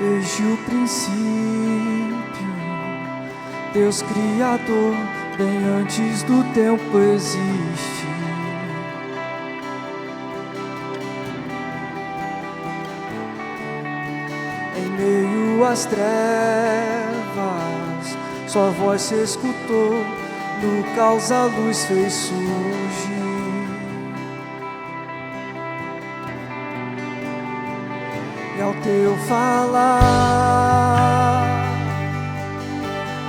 Desde o princípio, Deus Criador, bem antes do tempo existe. Em meio às trevas, sua voz se escutou, no caos a luz fez surgir. E ao teu falar,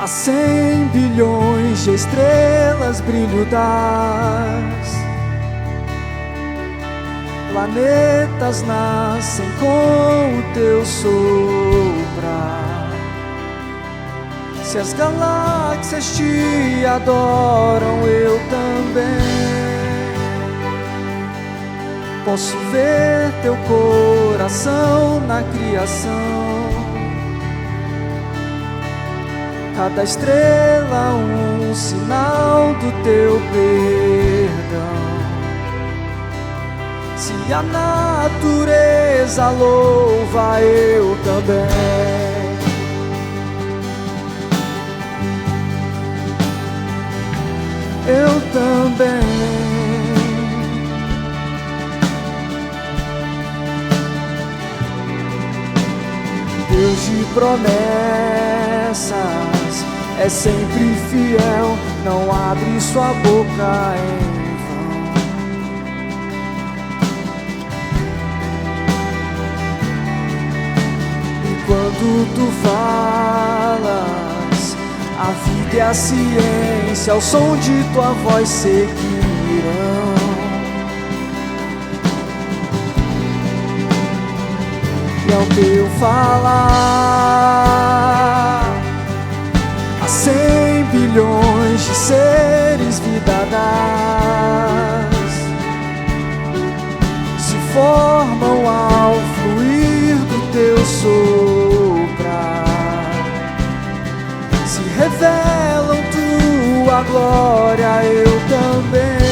há 100 bilhões de estrelas brilho das, planetas nascem com o teu soprar. Se as galáxias te adoram, eu também posso ver teu coração na criação. Cada estrela um sinal do teu perdão. Se a natureza louva, eu também. Eu também. Deus de promessas é sempre fiel, não abre sua boca em vão. E quando tu falas, a vida e a ciência ao som de tua voz seguirão. E ao teu falar, há 100 bilhões de seres vida das se formam ao fluir do teu soprar. Se revelam tua glória, eu também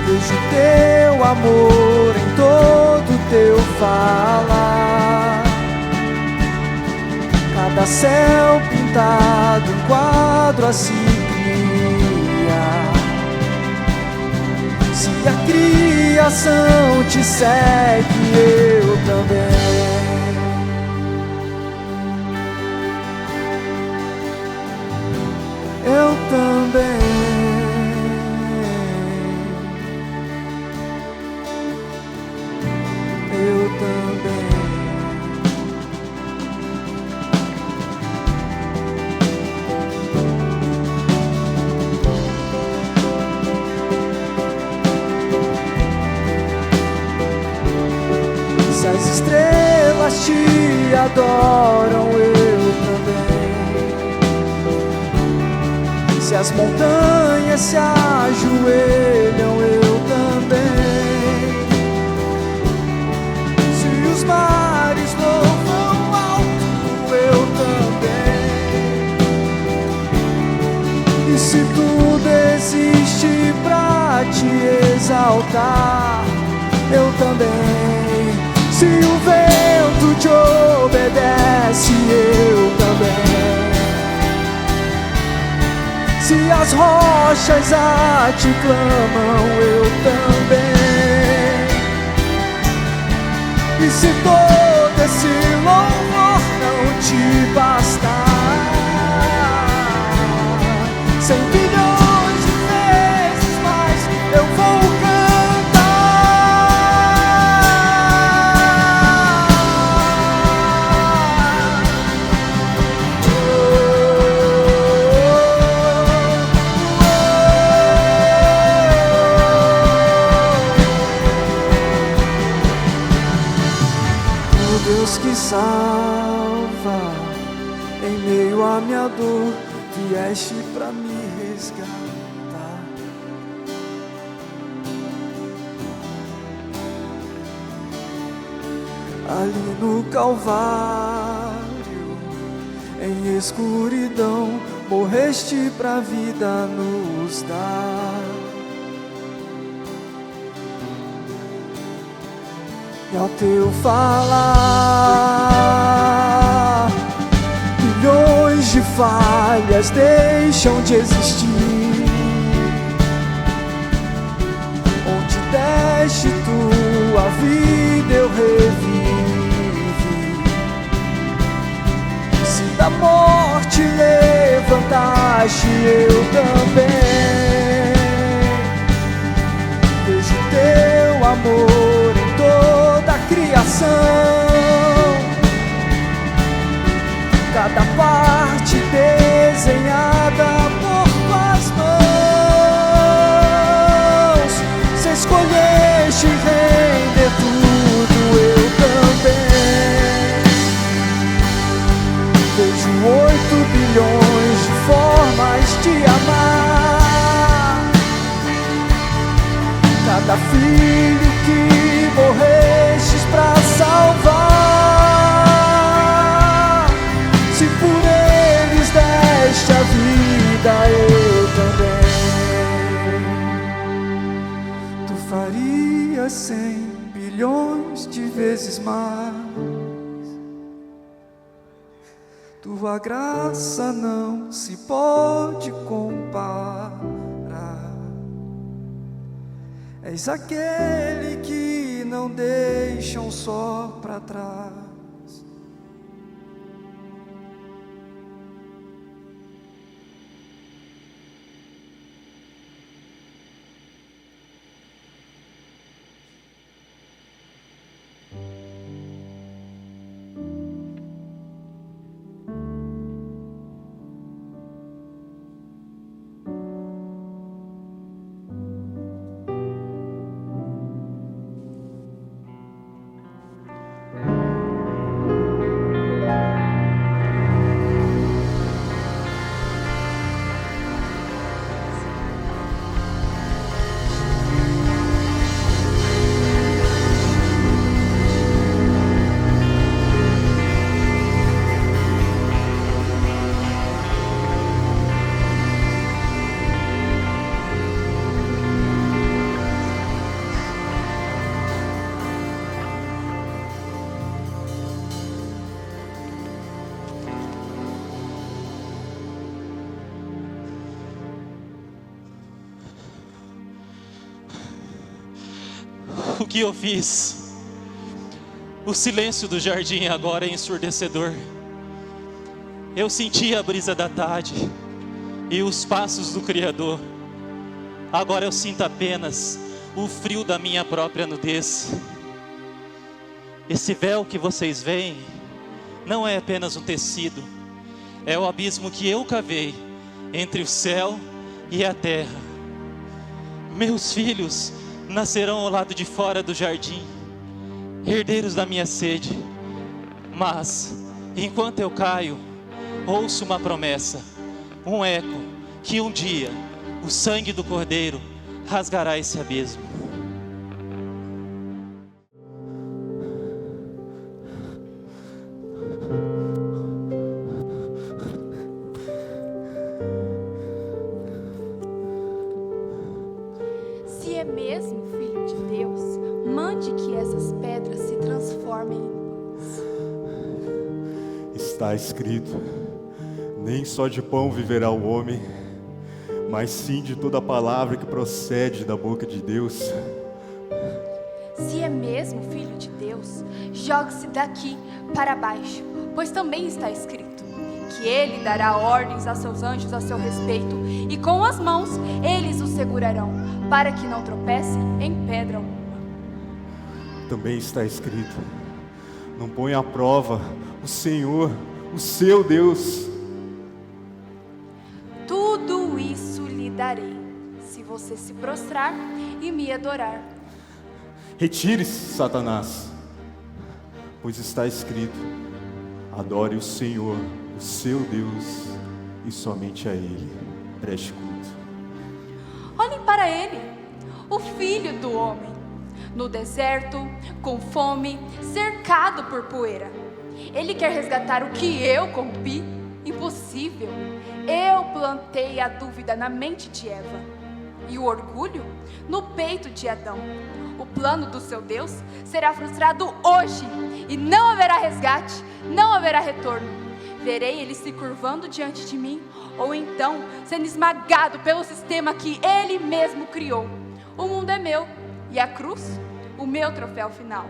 vejo teu amor em todo teu falar. Cada céu pintado, um quadro a se cria. Se a criação te segue, eu também. Eu também. Eu também. Se as estrelas te adoram, eu também. Se as montanhas se ajoelham, eu também. Se os mares louvam alto, eu também. E se tudo existe pra te exaltar, eu também. Se o vento te obedece, eu também. Se as rochas a te clamam, eu também. E se todo esse louvor não te bastar, 100 bilhões de vezes mais eu vou Deus que salva, em meio à minha dor, vieste pra me resgatar. Ali no Calvário, em escuridão, morreste pra vida nos dar. e ao teu falar, milhões de falhas deixam de existir. Onde deste tua vida eu revivi. Se da morte levantaste eu também. Vejo teu amor em toda a criação. Cada parte desenhada por tuas mãos. Se escolheste render tudo, eu também. Vejo 8 bilhões de formas de amar. Cada filho que morrestes pra salvar. Se por eles deste a vida, eu também. Tu farias 100 bilhões de vezes mais. Tua graça não se pode comparar. És aquele que não deixa um só para trás. O que eu fiz? O silêncio do jardim agora é ensurdecedor. Eu senti a brisa da tarde e os passos do Criador. Agora eu sinto apenas o frio da minha própria nudez. Esse véu que vocês veem não é apenas um tecido, é o abismo que eu cavei entre o céu e a terra. Meus filhos nascerão ao lado de fora do jardim, herdeiros da minha sede. Mas, enquanto eu caio, ouço uma promessa, um eco, que um dia o sangue do Cordeiro rasgará esse abismo. Se é mesmo Filho de Deus, mande que essas pedras se transformem em pães. Está escrito: nem só de pão viverá o homem, mas sim de toda palavra que procede da boca de Deus. Se é mesmo Filho de Deus, jogue-se daqui para baixo, pois também está escrito que Ele dará ordens a seus anjos a seu respeito, e com as mãos eles o segurarão, para que não tropece em pedra alguma. Também está escrito: não ponha à prova o Senhor, o seu Deus. Tudo isso lhe darei, se você se prostrar e me adorar. Retire-se, Satanás, pois está escrito: adore o Senhor, o seu Deus, e somente a Ele preste culto. Olhem para Ele, o Filho do Homem, no deserto, com fome, cercado por poeira. Ele quer resgatar o que eu corrompi? Impossível. Eu plantei a dúvida na mente de Eva. e o orgulho no peito de Adão. O plano do seu Deus será frustrado hoje, e não haverá resgate, não haverá retorno. Verei ele se curvando diante de mim, ou então sendo esmagado pelo sistema que ele mesmo criou. O mundo é meu, e a cruz, o meu troféu final.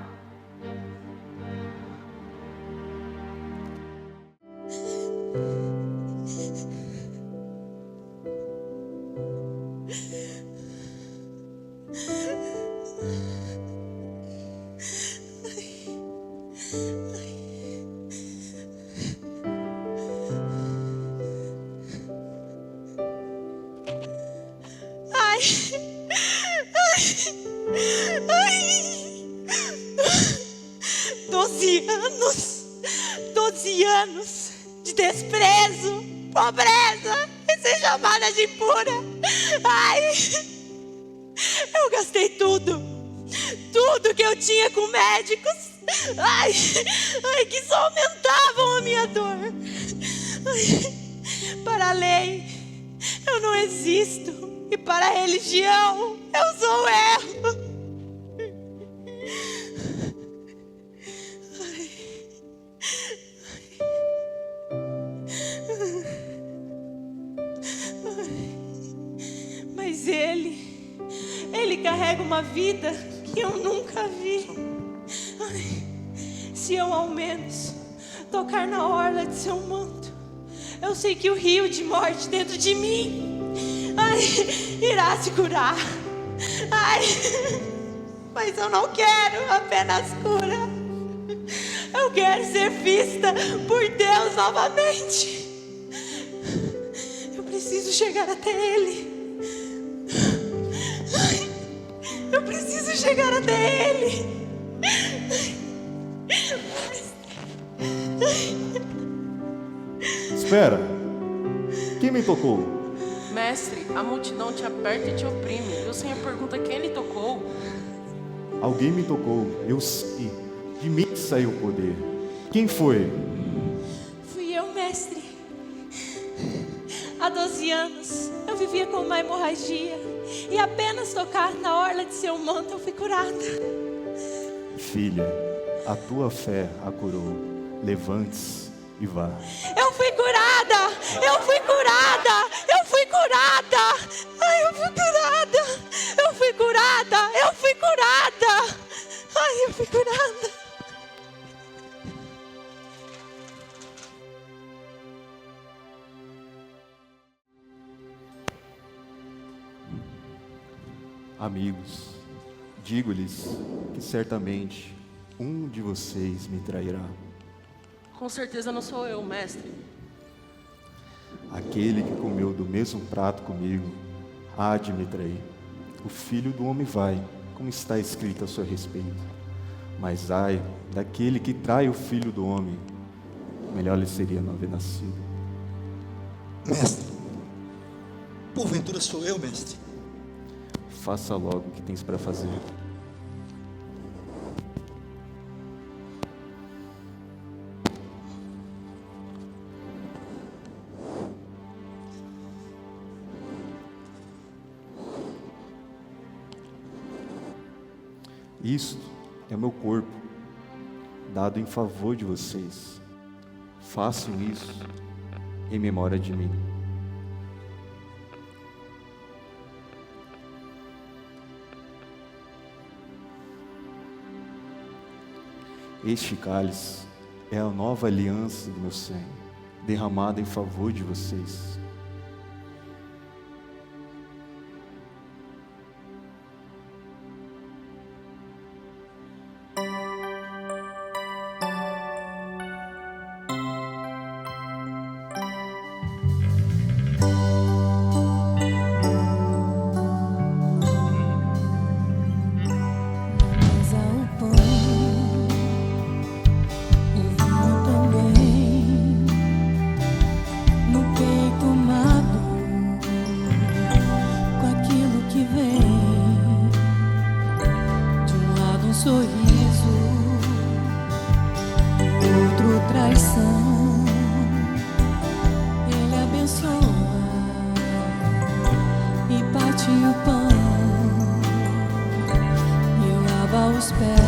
Doze anos de desprezo, pobreza e ser chamada de impura. Eu gastei tudo que eu tinha com médicos, que só aumentavam a minha dor. Para a lei, eu não existo, e para a religião, eu sou o erro. Mas ele carrega uma vida que eu nunca vi. Se eu ao menos tocar na orla de seu manto, eu sei que o rio de morte dentro de mim irá se curar. Mas eu não quero apenas cura. Eu quero ser vista por Deus novamente. Eu preciso chegar até Ele. Eu preciso chegar até Ele. Espera! Quem me tocou? Mestre, a multidão te aperta e te oprime. E o Senhor pergunta quem lhe tocou. Alguém me tocou, eu sei. De mim saiu o poder. Quem foi? Fui eu, mestre. Há 12 anos eu vivia com uma hemorragia, e apenas tocar na orla de seu manto eu fui curada. Filha, a tua fé a curou. Levante-se e vá. Eu fui curada! Eu fui curada! Eu fui curada! Eu fui curada! Eu fui curada! Eu fui curada! Eu fui curada! Amigos, digo-lhes que certamente um de vocês me trairá. Com certeza não sou eu, mestre. Aquele que comeu do mesmo prato comigo há de me trair. O Filho do Homem vai, como está escrito a seu respeito. Mas ai daquele que trai o Filho do Homem, melhor lhe seria não haver nascido. Mestre, porventura sou eu, mestre? Faça logo o que tens para fazer. Isto é meu corpo, dado em favor de vocês. Façam isso em memória de mim. Este cálice é a nova aliança do meu sangue, derramada em favor de vocês. No peito parte o pão e lava os pés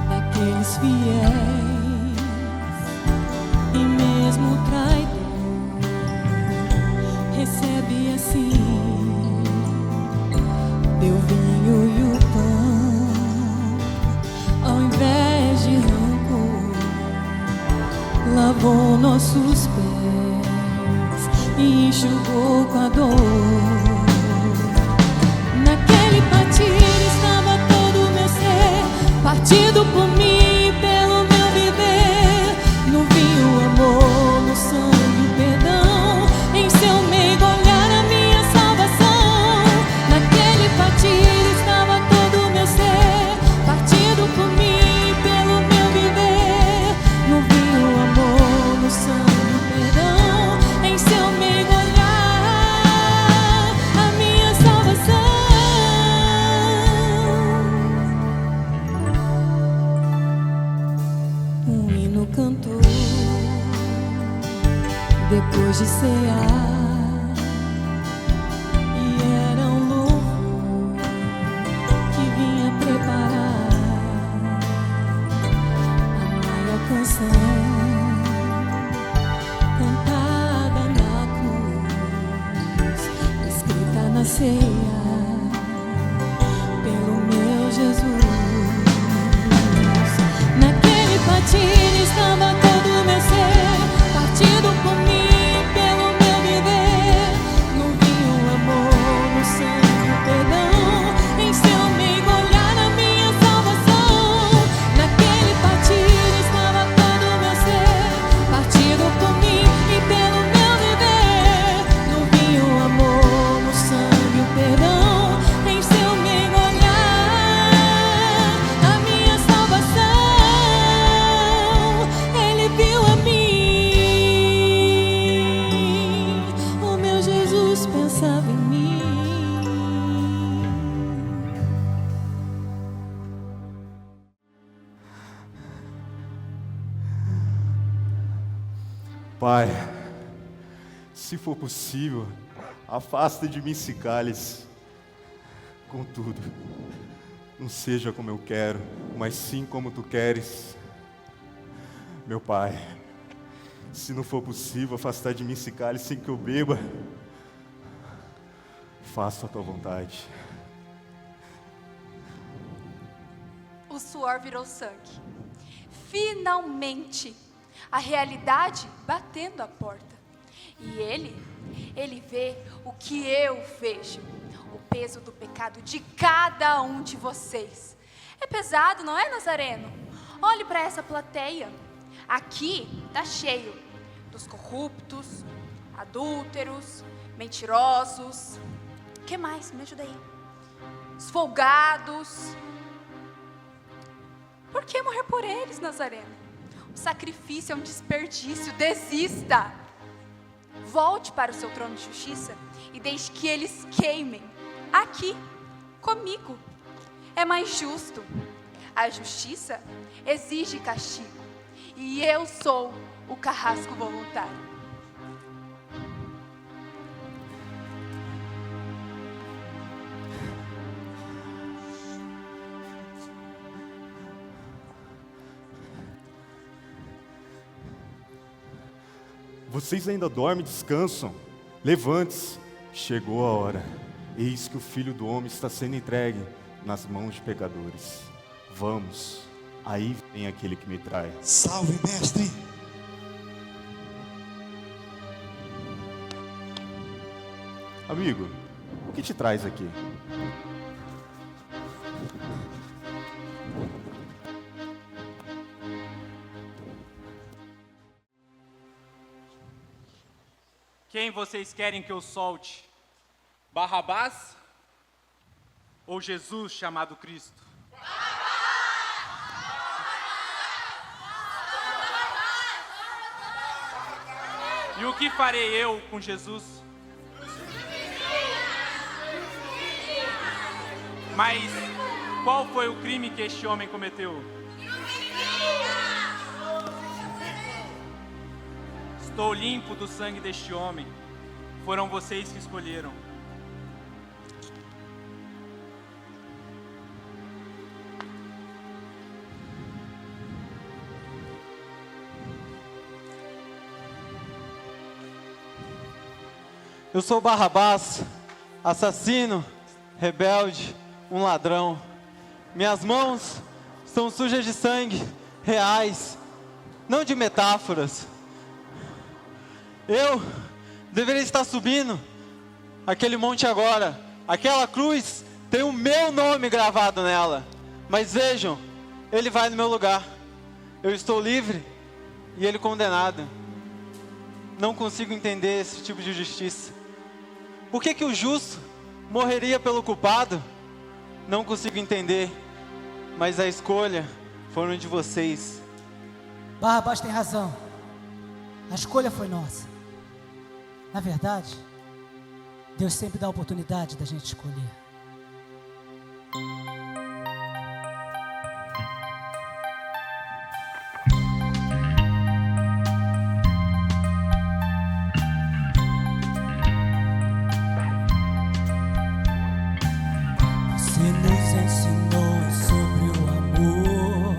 daqueles fiéis, e mesmo o traidor recebe assim teu vinho e o pão, ao invés de rancor, lavou nossos pés e enxugou com a dor. Naquele partir estava todo o meu ser, partido por mim e pelo meu viver. No vinho o amor, no sangue o perdão, em seu meigo olhar a minha salvação. Naquele partir estava todo o meu ser, partido por mim e pelo meu viver. No vinho o amor, no sangue o perdão, em seu meigo olhar a minha salvação. Um hino cantou depois de cear, e era um louvor que vinha preparar a maior canção cantada na cruz, escrita na ceia pelo meu Jesus. Naquele partir estava todo o meu ser, partido por mim e pelo meu viver. No vinho o amor, no sangue o perdão, em seu meigo olhar a minha salvação. Naquele partir estava todo o meu ser, partido por mim e pelo meu viver. No vinho o amor, no sangue o perdão, em seu meigo olhar a minha salvação. Ele viu a mim, o meu Jesus pensava em mim. Pai, se for possível, afasta de mim esse cálice. Contudo, não seja como eu quero, mas sim como tu queres. Meu Pai, se não for possível afastar de mim esse cálice sem que eu beba, faça a tua vontade. O suor virou sangue. Finalmente, a realidade batendo a porta. E ele vê o que eu vejo. O peso do pecado de cada um de vocês. É pesado, não é, Nazareno? Olhe para essa plateia. Aqui tá cheio dos corruptos, adúlteros, mentirosos. O que mais? Me ajuda aí. Os folgados. Por que morrer por eles, Nazareno? O sacrifício é um desperdício. Desista. Volte para o seu trono de justiça e deixe que eles queimem aqui, comigo. É mais justo. A justiça exige castigo. E eu sou o carrasco voluntário. Vocês ainda dormem e descansam? Levante-se, chegou a hora. Eis que o Filho do Homem está sendo entregue nas mãos de pecadores. Vamos, aí vem aquele que me trai. Salve, mestre! Amigo, o que te traz aqui? Quem vocês querem que eu solte? Barrabás ou Jesus chamado Cristo? E o que farei eu com Jesus? Mas qual foi o crime que este homem cometeu? Estou limpo do sangue deste homem. Foram vocês que escolheram. Eu sou Barrabás, assassino, rebelde, um ladrão. Minhas mãos são sujas de sangue, reais, não de metáforas. Eu deveria estar subindo aquele monte agora. Aquela cruz tem o meu nome gravado nela. Mas vejam, ele vai no meu lugar. Eu estou livre e ele condenado. Não consigo entender esse tipo de justiça. Por que o justo morreria pelo culpado? Não consigo entender. Mas a escolha foram de vocês. Barrabás tem razão. A escolha foi nossa. Na verdade, Deus sempre dá a oportunidade da gente escolher. Você nos ensinou sobre o amor,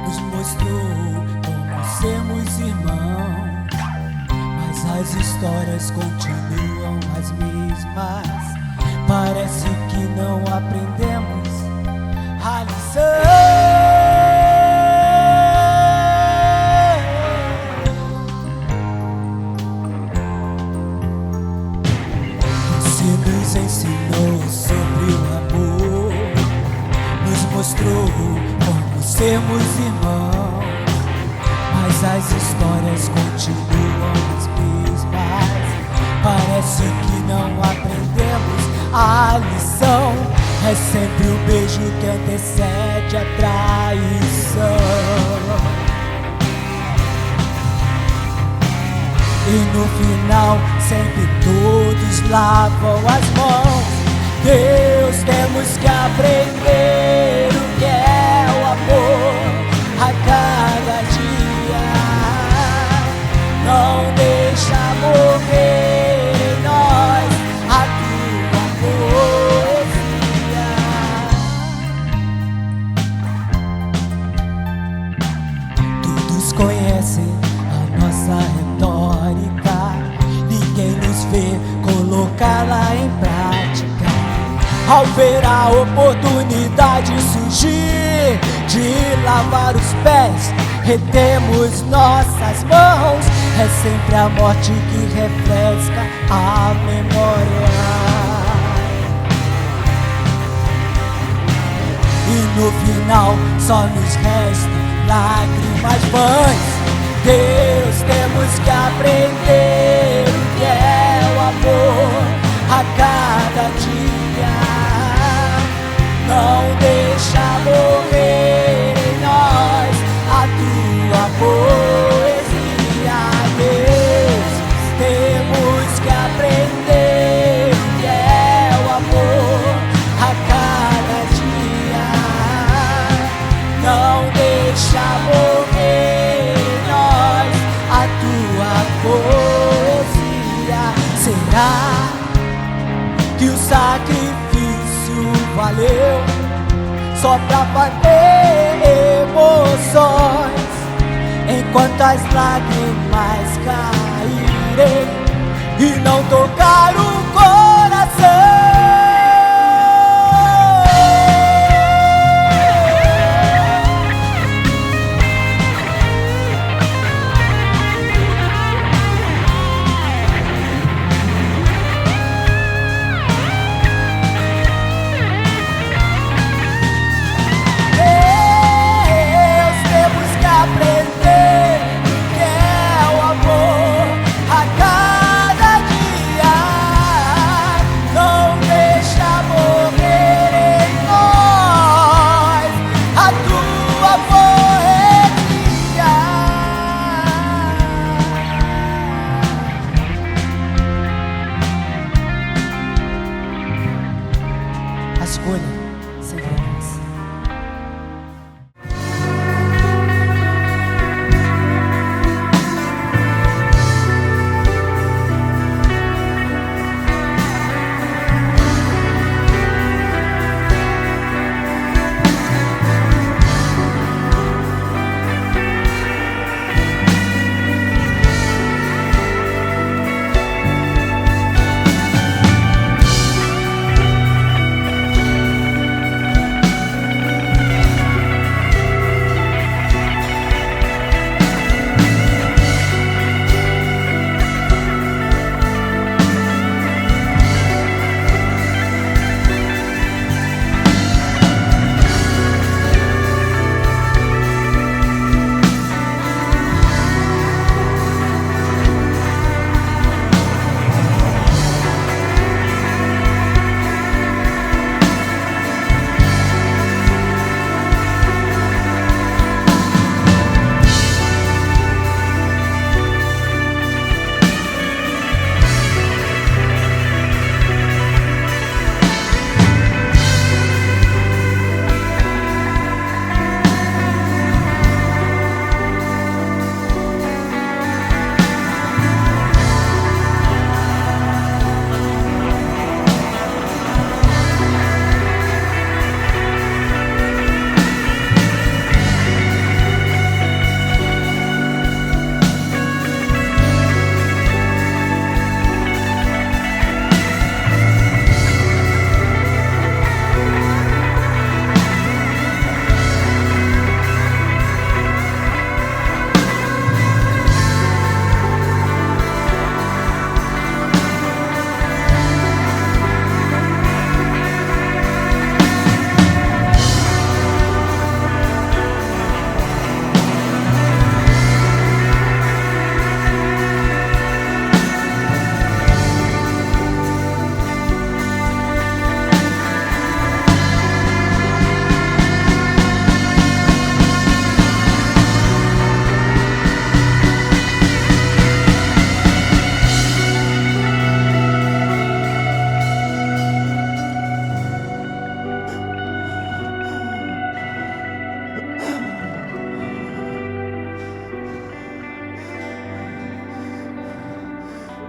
nos mostrou como sermos irmãos. As histórias continuam as mesmas. Parece que não aprendemos a lição. Você nos ensinou sobre o amor, nos mostrou como sermos irmãos. Mas as histórias continuam as mesmas. Parece que não aprendemos a lição. É sempre o beijo que antecede a traição. E no final sempre todos lavam as mãos. Deus, temos que aprender o que é o amor a cada dia. Não deixa morrer em nós a tua poesia. Todos conhecem a nossa retórica, ninguém nos vê colocá-la em prática. Ao ver a oportunidade surgir de lavar os pés, retemos nossas mãos. É sempre a morte que refresca a memória. E no final só nos restam lágrimas vãs. Deus, temos que aprender o que é o amor a cada dia. Não deixa morrer em nós a tua poesia. Deus, temos que aprender o que é o amor a cada dia. Não deixa morrer em nós a tua poesia. Será que o sacrifício valeu só pra bater emoções, enquanto as lágrimas caírem e não tocar o coração?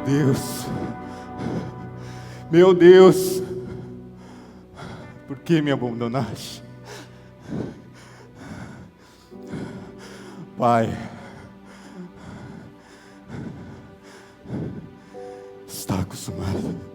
Deus, meu Deus, por que me abandonaste? Pai, está acostumado.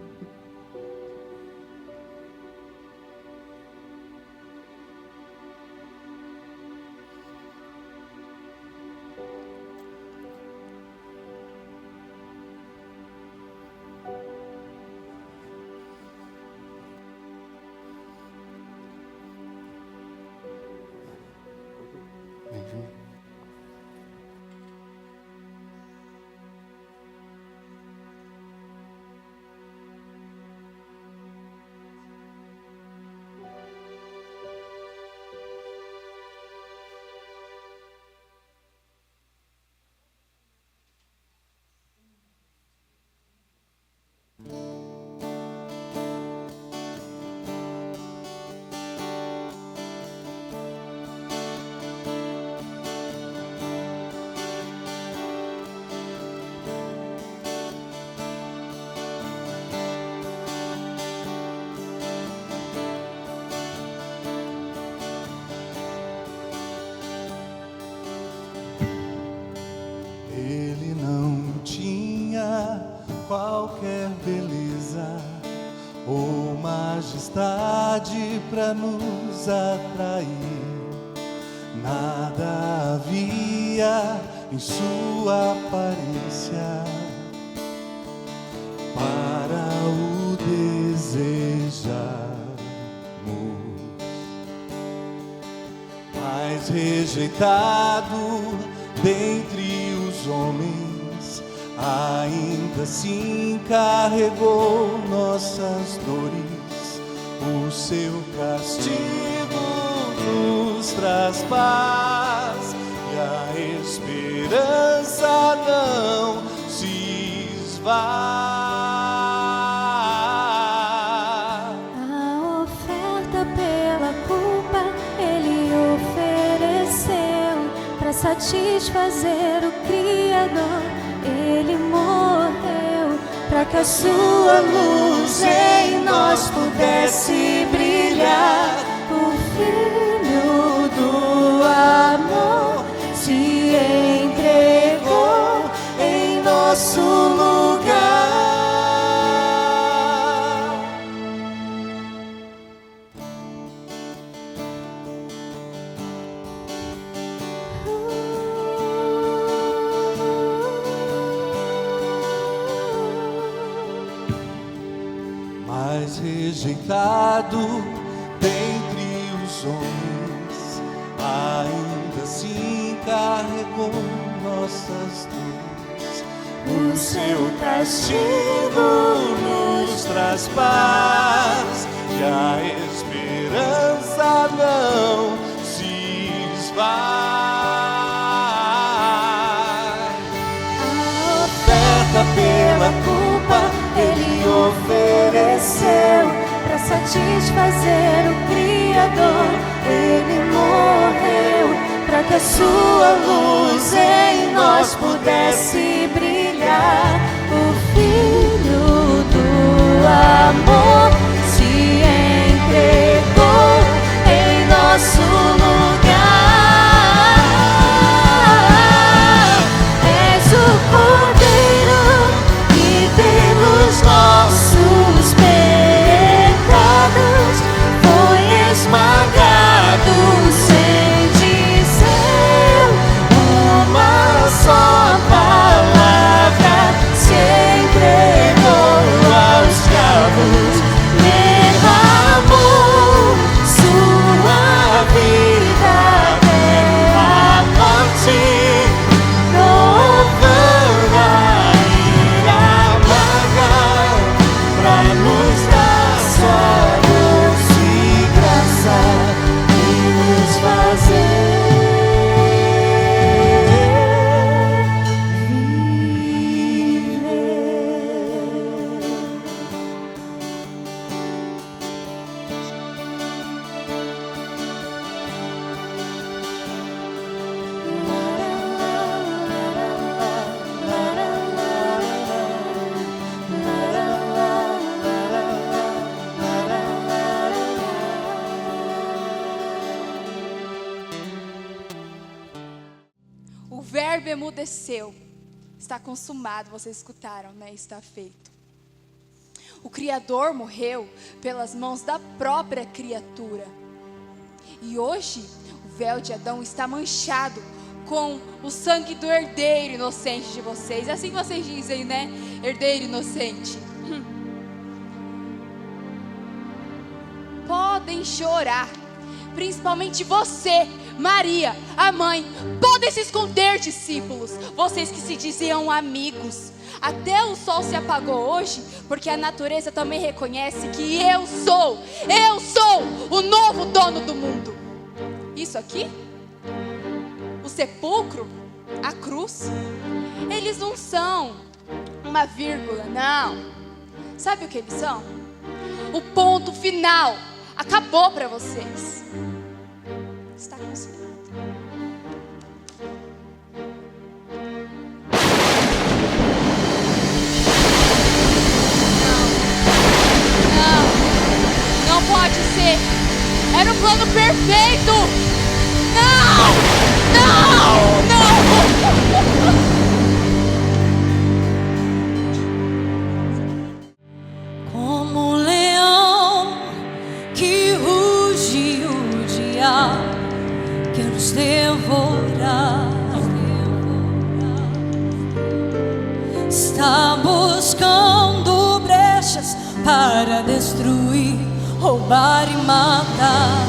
Ele não tinha qualquer beleza ou majestade para nos atrair. Nada havia em sua aparência para o desejarmos, mas rejeitado dentre os homens, ainda assim carregou nossas dores. O seu castigo nos traz paz e a esperança não se esvai. A oferta pela culpa ele ofereceu para satisfazer o Criador. Ele morreu para que a sua luz em nós pudesse brilhar. O Filho do amor se entregou em nosso lugar. Mas rejeitado dentre os homens, ainda assim carregou nossas dores. O seu castigo nos traz paz e a esperança não se esvai. A oferta pela culpa ele ofereceu para satisfazer o Criador. Ele morreu para que a sua luz em nós pudesse brilhar. O Filho do amor se entregou em nosso lugar. És o Cordeiro que pelos nossos pecados foi esmagado sem dizer uma só palavra. verbo emudeceu. Está consumado, vocês escutaram, né? Está feito. O Criador morreu pelas mãos da própria criatura. E hoje, o véu de Adão está manchado com o sangue do herdeiro inocente de vocês. É assim que vocês dizem, né? Herdeiro inocente. Podem chorar. Principalmente você, Maria, a mãe. Podem se esconder, discípulos. Vocês que se diziam amigos. Até o sol se apagou hoje, porque a natureza também reconhece que eu sou o novo dono do mundo. Isso aqui, o sepulcro, a cruz, eles não são uma vírgula, não. Sabe o que eles são? O ponto final. Acabou para vocês. Está consumado. Não pode ser. Era um plano perfeito. Não. Como um leão que ruge, o diabo quer nos devorar. Está buscando brechas para destruir, roubar e matar.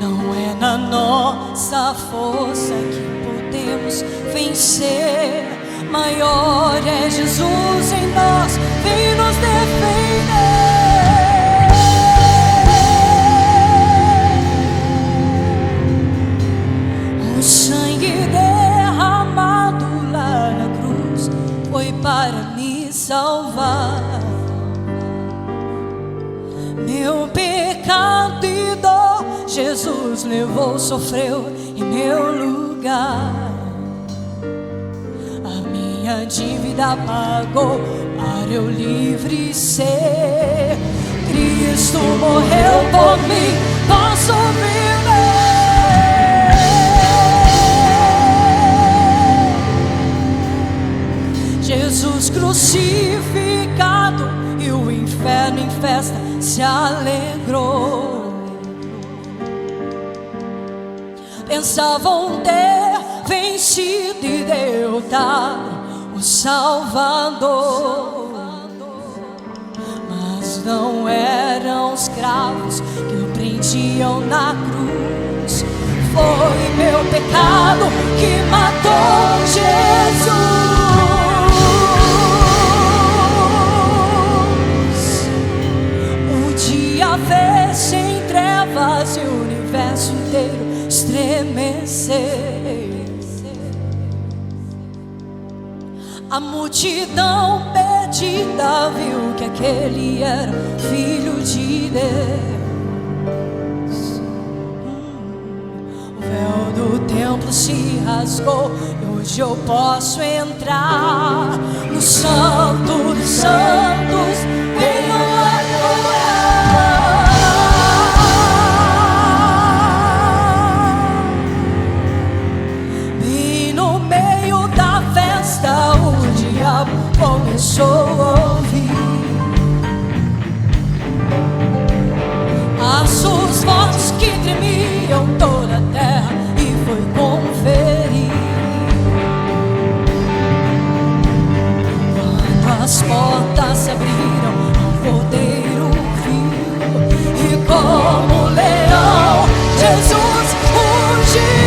Não é na nossa força que podemos vencer. Maior é Jesus em nós, vem nos defender. O sangue derramado lá na cruz foi para me salvar. Meu pecado e dor Jesus levou, sofreu em meu lugar. A minha dívida pagou para eu livre ser. Cristo morreu por mim, posso viver. Jesus crucificado e o inferno em festa se alegrou. Pensavam ter vencido e derrotado o Salvador, mas não eram os cravos que o prendiam na cruz. Foi meu pecado que matou Jesus. Fez em trevas e o universo inteiro estremecer. A multidão perdida viu que aquele era filho de Deus. O véu do templo se rasgou e hoje eu posso entrar no Santo dos Santos. Venham adorar. Começou a ouvir passos fortes que tremiam toda a terra e foi conferir. Quando as portas se abriram, o cordeiro viu e como leão Jesus rugiu.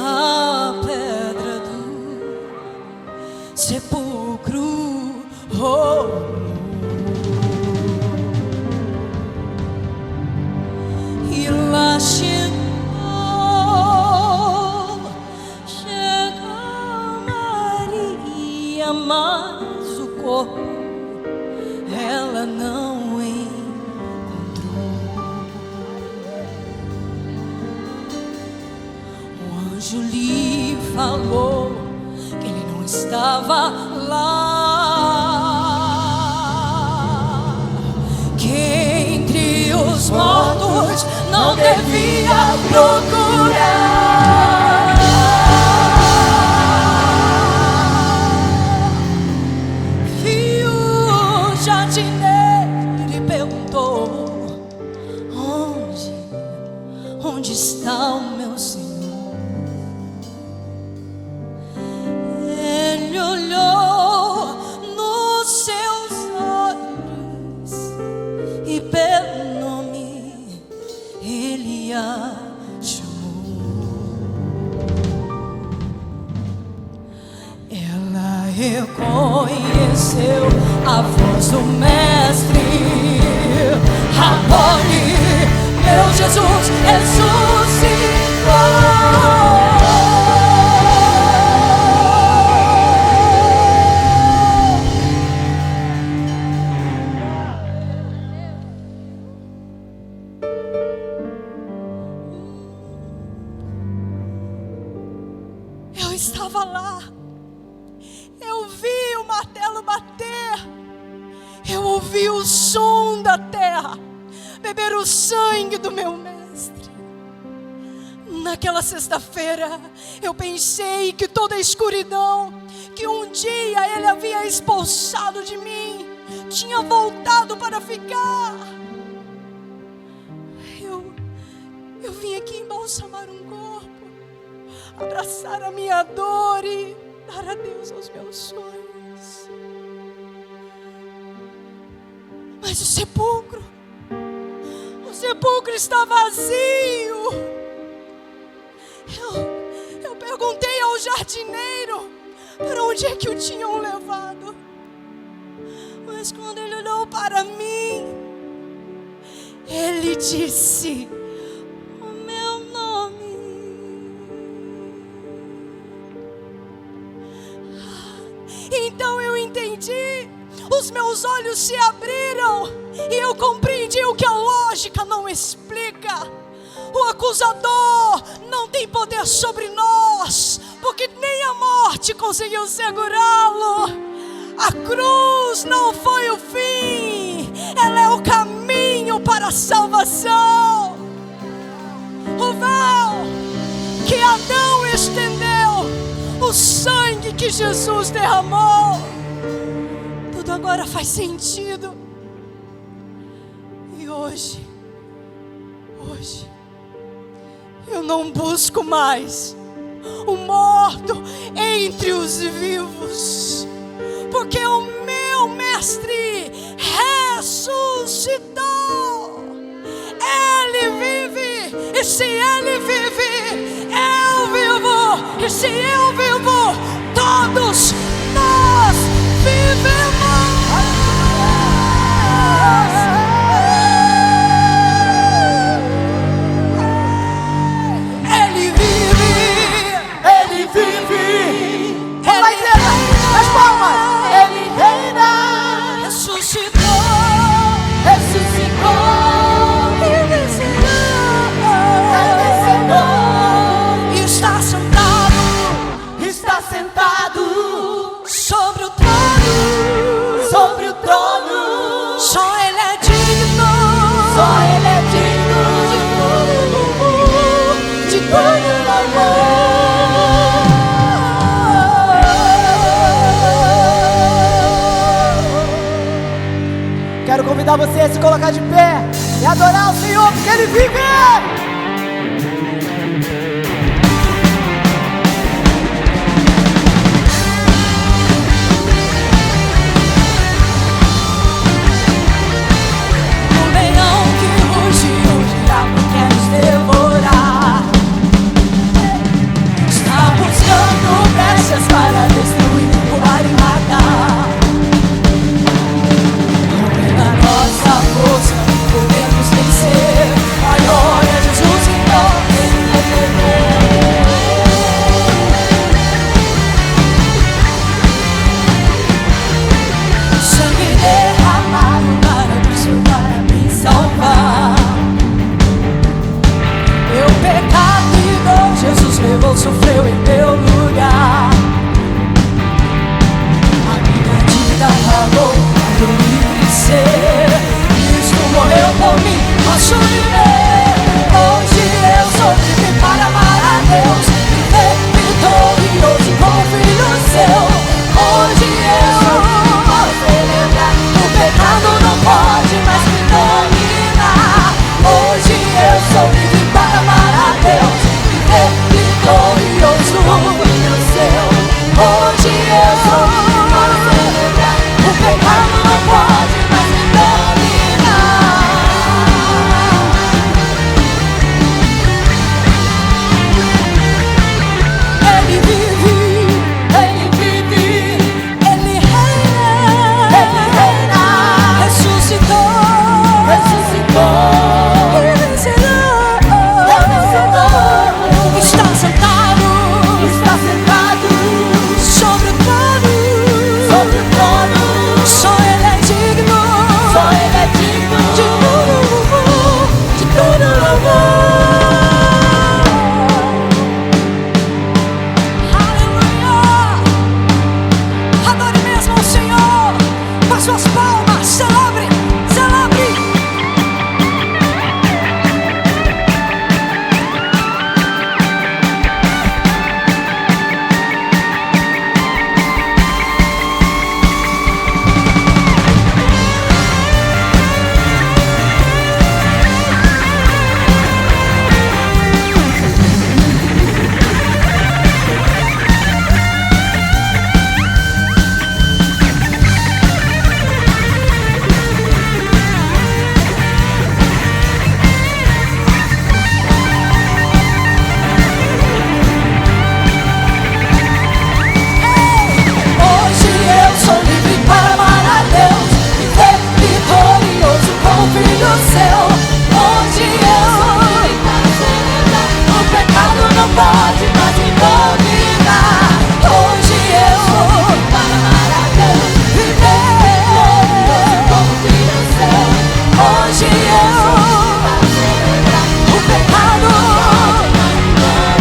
a pedra do sepulcro rolou. E lá chegou Maria, mas o corpo ela não encontrou. O anjo lhe falou que ele não estava lá, que entre os mortos não devia procurar. Viu o jardineiro e perguntou: onde está o meu Senhor? Ele olhou nos seus olhos e pelo nome ele a chamou. Ela reconheceu a voz do mestre: Rabone, meu Jesus ressuscitou. Eu estava lá, eu vi o martelo bater, eu ouvi o som da terra beber o sangue do meu mestre. Naquela sexta-feira eu pensei que toda a escuridão que um dia ele havia expulsado de mim tinha voltado para ficar. Eu vim aqui embalsamar um corpo, abraçar a minha dor e dar adeus aos meus sonhos. Mas o sepulcro está vazio. Eu perguntei ao jardineiro para onde é que o tinham levado. Mas quando ele olhou para mim, ele disse o meu nome. Então eu entendi. Os meus olhos se abriram e eu compreendi o que a lógica não explica. O acusador não tem poder sobre nós, porque nem a morte conseguiu segurá-lo. A cruz não foi o fim, ela é o caminho para a salvação. O véu que Adão estendeu, o sangue que Jesus derramou, tudo agora faz sentido. E hoje eu não busco mais o morto entre os vivos, porque o meu mestre ressuscitou. Ele vive, e se ele vive, eu vivo, e se eu vivo, todos nós vivemos. Ele vive, ele vive. Vamos lá, igreja, as palmas. Ele reina, Ressuscitou, ressuscitou, e vencedor, e está sentado sobre o trono, só ele é digno, de todo louvor. Quero convidar você a se colocar de pé e adorar o Senhor, porque Ele vive. estratégias para destruir, roubar e matar. Não é na nossa força que podemos vencer. Maior é Jesus em nós. Sangue derramado para Cristo, para me salvar. Meu pecado e dor, Jesus levou, sofreu em meu lugar. A minha dívida pagou, para eu livre ser. Cristo morreu por mim, posso viver. Hoje eu sou livre para amar a Deus, viver vitorioso como filho seu. Hoje eu posso celebrar, o pecado não pode mais me dominar. Hoje eu sou livre para amar a Deus, viver vitorioso como filho seu. Hoje eu sou livre para celebrar, o pecado não pode mais me dominar. Ele vive, Ele reina, ressuscitou, Ele vencedor, está sentado sobre o trono, só Ele é digno, de todo louvor. Adore mesmo ao Senhor com as suas palmas, celebre, celebre. Hoje eu sou livre para amar a Deus, viver vitorioso como filho seu. Hoje eu sou livre para celebrar, o pecado não pode mais me dominar. Hoje eu sou livre para amar a Deus, viver vitorioso como filho seu. Hoje eu sou livre para celebrar, o pecado não pode mais me dominar.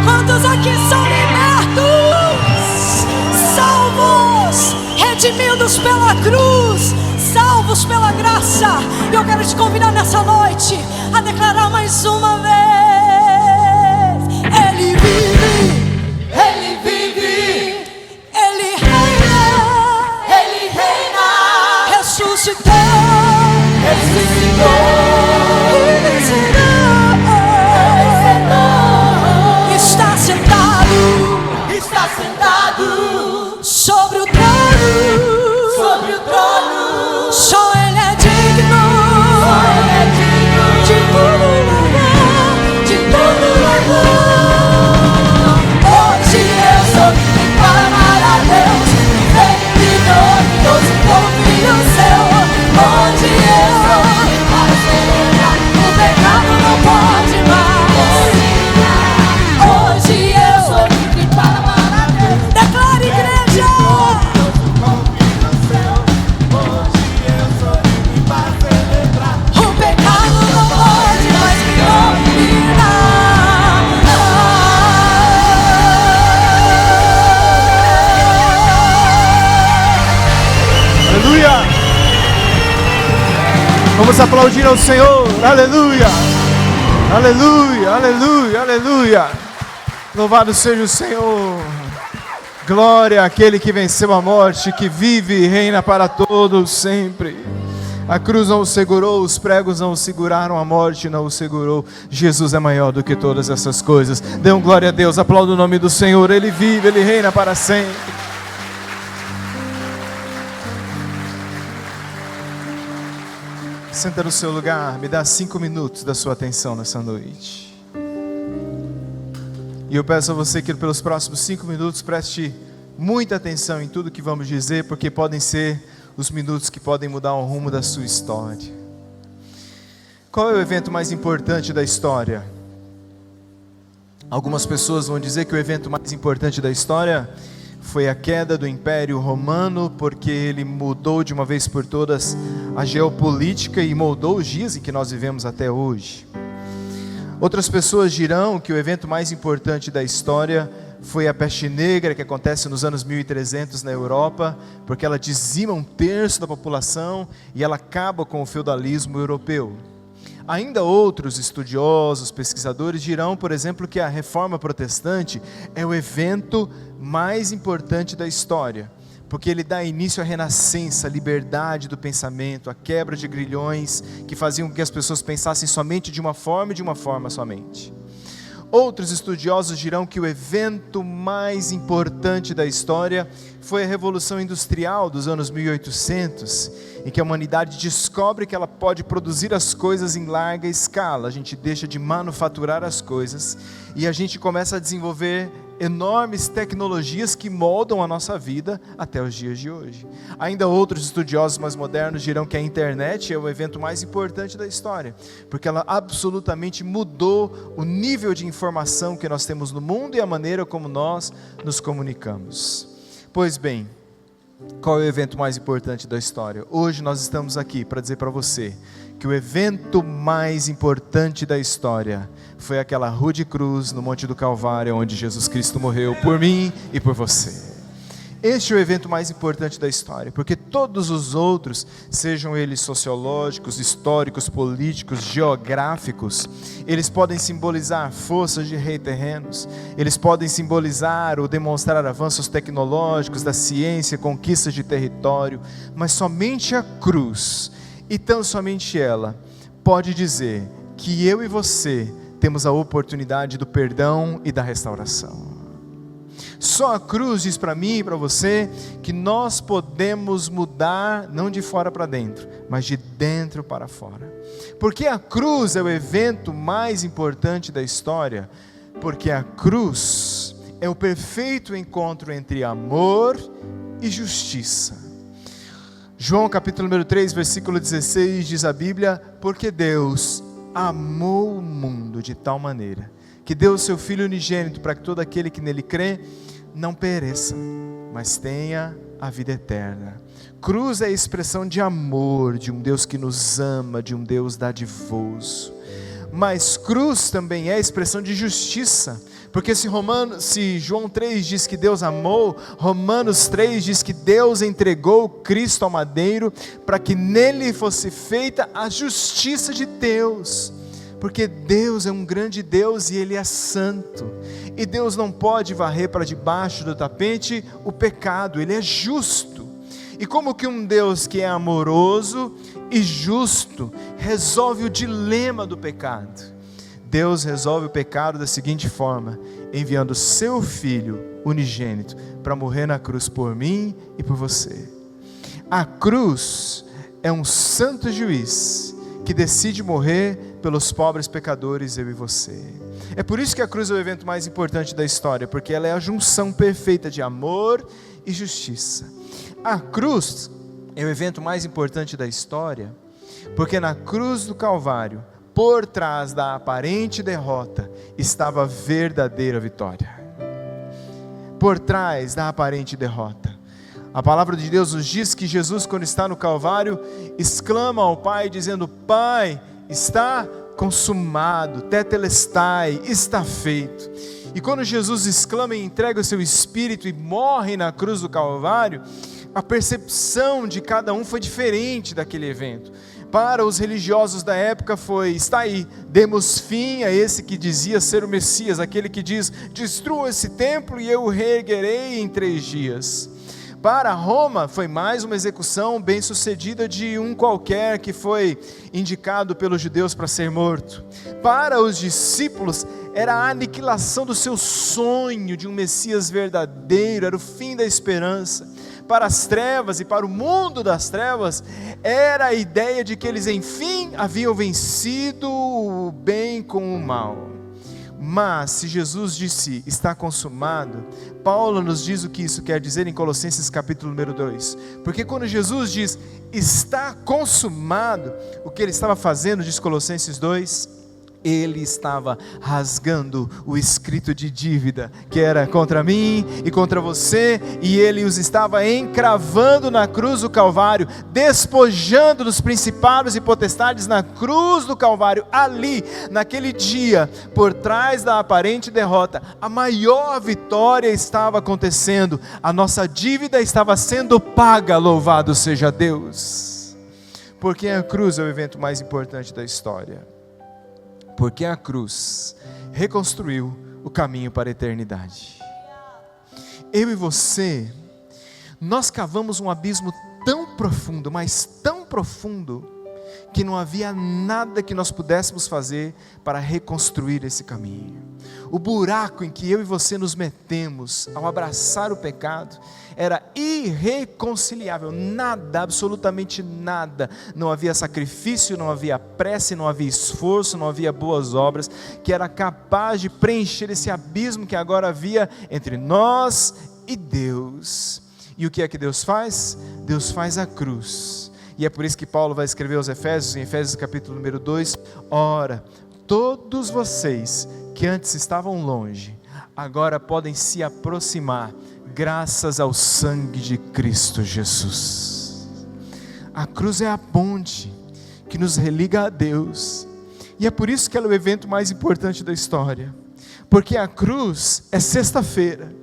Quantos aqui são libertos, salvos, redimidos pela cruz, salvos pela graça? E eu quero te convidar nessa noite a declarar mais uma vez: Ele vive, Ele reina, ressuscitou, está sentado sobre o trono, só Ele é digno, de todo louvor. Hoje eu sou livre para amar a Deus, viver vitorioso como filho seu. Hoje eu sou livre para celebrar, o pecado não pode mais. Hoje eu sou livre para amar a Deus. Declare, igreja. O pecado não pode mais me dominar. Aleluia! Vamos aplaudir ao Senhor. Aleluia! Aleluia, aleluia, aleluia! Louvado seja o Senhor. Glória àquele que venceu a morte, que vive e reina para todos sempre. A cruz não o segurou, os pregos não o seguraram, a morte não o segurou. Jesus é maior do que todas essas coisas. Dê glória a Deus, aplauda o nome do Senhor. Ele vive, Ele reina para sempre. Senta no seu lugar, me dá 5 minutos da sua atenção nessa noite. E eu peço a você que pelos próximos 5 minutos preste muita atenção em tudo que vamos dizer, porque podem ser os minutos que podem mudar o rumo da sua história. Qual é o evento mais importante da história? Algumas pessoas vão dizer que o evento mais importante da história foi a queda do Império Romano, porque ele mudou de uma vez por todas a geopolítica e moldou os dias em que nós vivemos até hoje. Outras pessoas dirão que o evento mais importante da história foi a peste negra, que acontece nos anos 1300 na Europa, porque ela dizima 1/3 da população e ela acaba com o feudalismo europeu. Ainda outros estudiosos, pesquisadores dirão, por exemplo, que a Reforma Protestante é o evento mais importante da história, porque ele dá início à renascença, à liberdade do pensamento, à quebra de grilhões que faziam com que as pessoas pensassem somente de uma forma e de uma forma somente. Outros estudiosos dirão que o evento mais importante da história foi a Revolução Industrial dos anos 1800, em que a humanidade descobre que ela pode produzir as coisas em larga escala. A gente deixa de manufaturar as coisas e a gente começa a desenvolver enormes tecnologias que moldam a nossa vida até os dias de hoje. Ainda outros estudiosos mais modernos dirão que a internet é o evento mais importante da história, porque ela absolutamente mudou o nível de informação que nós temos no mundo e a maneira como nós nos comunicamos. Pois bem, qual é o evento mais importante da história? Hoje nós estamos aqui para dizer para você que o evento mais importante da história foi aquela rude cruz no Monte do Calvário, onde Jesus Cristo morreu por mim e por você. Este é o evento mais importante da história, porque todos os outros, sejam eles sociológicos, históricos, políticos, geográficos, eles podem simbolizar forças de rei terrenos, eles podem simbolizar ou demonstrar avanços tecnológicos da ciência, conquistas de território, mas somente a cruz, e tão somente ela, pode dizer que eu e você temos a oportunidade do perdão e da restauração. Só a cruz diz para mim e para você que nós podemos mudar não de fora para dentro, mas de dentro para fora. Porque a cruz é o evento mais importante da história, porque a cruz é o perfeito encontro entre amor e justiça. João capítulo número 3, versículo 16 diz a Bíblia: porque Deus amou o mundo de tal maneira que deu o seu Filho unigênito para que todo aquele que nele crê não pereça, mas tenha a vida eterna. Cruz é a expressão de amor, de um Deus que nos ama, de um Deus dadivoso. Mas cruz também é a expressão de justiça, porque se João 3 diz que Deus amou, Romanos 3 diz que Deus entregou Cristo ao madeiro para que nele fosse feita a justiça de Deus. Porque Deus é um grande Deus e Ele é santo. E Deus não pode varrer para debaixo do tapete o pecado, Ele é justo. E como que um Deus que é amoroso e justo resolve o dilema do pecado? Deus resolve o pecado da seguinte forma: enviando seu Filho unigênito para morrer na cruz por mim e por você. A cruz é um santo juiz que decide morrer pelos pobres pecadores, eu e você. É por isso que a cruz é o evento mais importante da história, porque ela é a junção perfeita de amor e justiça. A cruz é o evento mais importante da história, porque na cruz do Calvário, por trás da aparente derrota, estava a verdadeira vitória. Por trás da aparente derrota. A palavra de Deus nos diz que Jesus, quando está no Calvário, exclama ao Pai dizendo: Pai, está consumado, tetelestai, está feito. E quando Jesus exclama e entrega o seu espírito e morre na cruz do Calvário, a percepção de cada um foi diferente daquele evento. Para os religiosos da época foi: está aí, demos fim a esse que dizia ser o Messias, aquele que diz: destrua esse templo e eu o reerguerei em 3 dias. Para Roma foi mais uma execução bem sucedida de um qualquer que foi indicado pelos judeus para ser morto. Para os discípulos era a aniquilação do seu sonho de um Messias verdadeiro, era o fim da esperança. Para as trevas e para o mundo das trevas, era a ideia de que eles enfim haviam vencido o bem com o mal. Mas se Jesus disse, está consumado, Paulo nos diz o que isso quer dizer em Colossenses capítulo número 2. Porque quando Jesus diz, está consumado, o que ele estava fazendo, diz Colossenses 2, ele estava rasgando o escrito de dívida que era contra mim e contra você, e ele os estava encravando na cruz do Calvário, despojando dos principados e potestades na cruz do Calvário. Ali, naquele dia, por trás da aparente derrota, a maior vitória estava acontecendo, a nossa dívida estava sendo paga, louvado seja Deus. Porque a cruz é o evento mais importante da história. Porque a cruz reconstruiu o caminho para a eternidade. Eu e você, nós cavamos um abismo tão profundo, mas tão profundo, que não havia nada que nós pudéssemos fazer para reconstruir esse caminho. O buraco em que eu e você nos metemos ao abraçar o pecado era irreconciliável. Nada, absolutamente nada. Não havia sacrifício, não havia prece, não havia esforço, não havia boas obras que era capaz de preencher esse abismo que agora havia entre nós e Deus. E o que é que Deus faz? Deus faz a cruz. E é por isso que Paulo vai escrever aos Efésios, em Efésios capítulo número 2, ora, todos vocês que antes estavam longe, agora podem se aproximar, graças ao sangue de Cristo Jesus. A cruz é a ponte que nos religa a Deus, e é por isso que ela é o evento mais importante da história, porque a cruz é sexta-feira,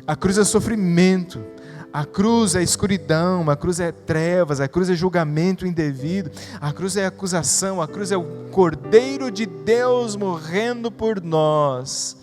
a cruz é sofrimento, a cruz é escuridão, a cruz é trevas, a cruz é julgamento indevido, a cruz é acusação, a cruz é o Cordeiro de Deus morrendo por nós.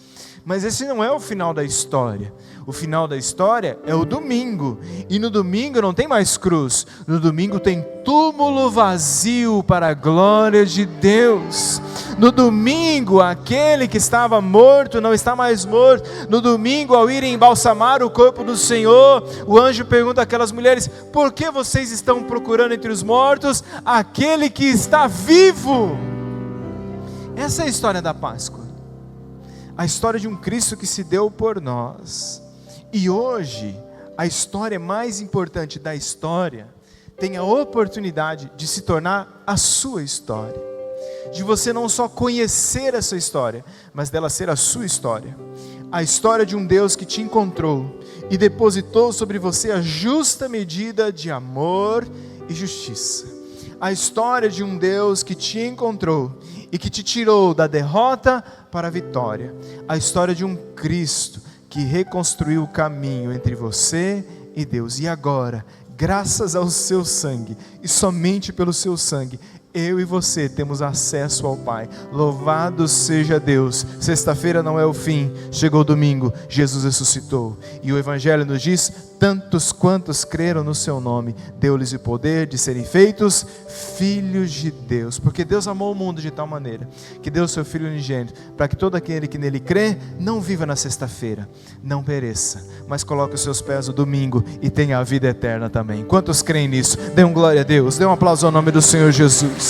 Mas esse não é o final da história. O final da história é o domingo, e no domingo não tem mais cruz, no domingo tem túmulo vazio para a glória de Deus. No domingo, aquele que estava morto não está mais morto. No domingo, ao irem embalsamar o corpo do Senhor, o anjo pergunta àquelas mulheres: por que vocês estão procurando entre os mortos aquele que está vivo? Essa é a história da Páscoa, a história de um Cristo que se deu por nós. E hoje, a história mais importante da história tem a oportunidade de se tornar a sua história, de você não só conhecer essa história, mas dela ser a sua história. A história de um Deus que te encontrou e depositou sobre você a justa medida de amor e justiça. A história de um Deus que te encontrou e que te tirou da derrota para a vitória. A história de um Cristo que reconstruiu o caminho entre você e Deus. E agora, graças ao seu sangue, e somente pelo seu sangue, eu e você temos acesso ao Pai. Louvado seja Deus. Sexta-feira não é o fim, chegou o domingo, Jesus ressuscitou. E o Evangelho nos diz: tantos quantos creram no seu nome, deu-lhes o poder de serem feitos filhos de Deus. Porque Deus amou o mundo de tal maneira que deu o seu Filho unigênito, para que todo aquele que nele crê não viva na sexta-feira, não pereça, mas coloque os seus pés no domingo e tenha a vida eterna também. Quantos creem nisso? Dê um glória a Deus, dê um aplauso ao nome do Senhor Jesus.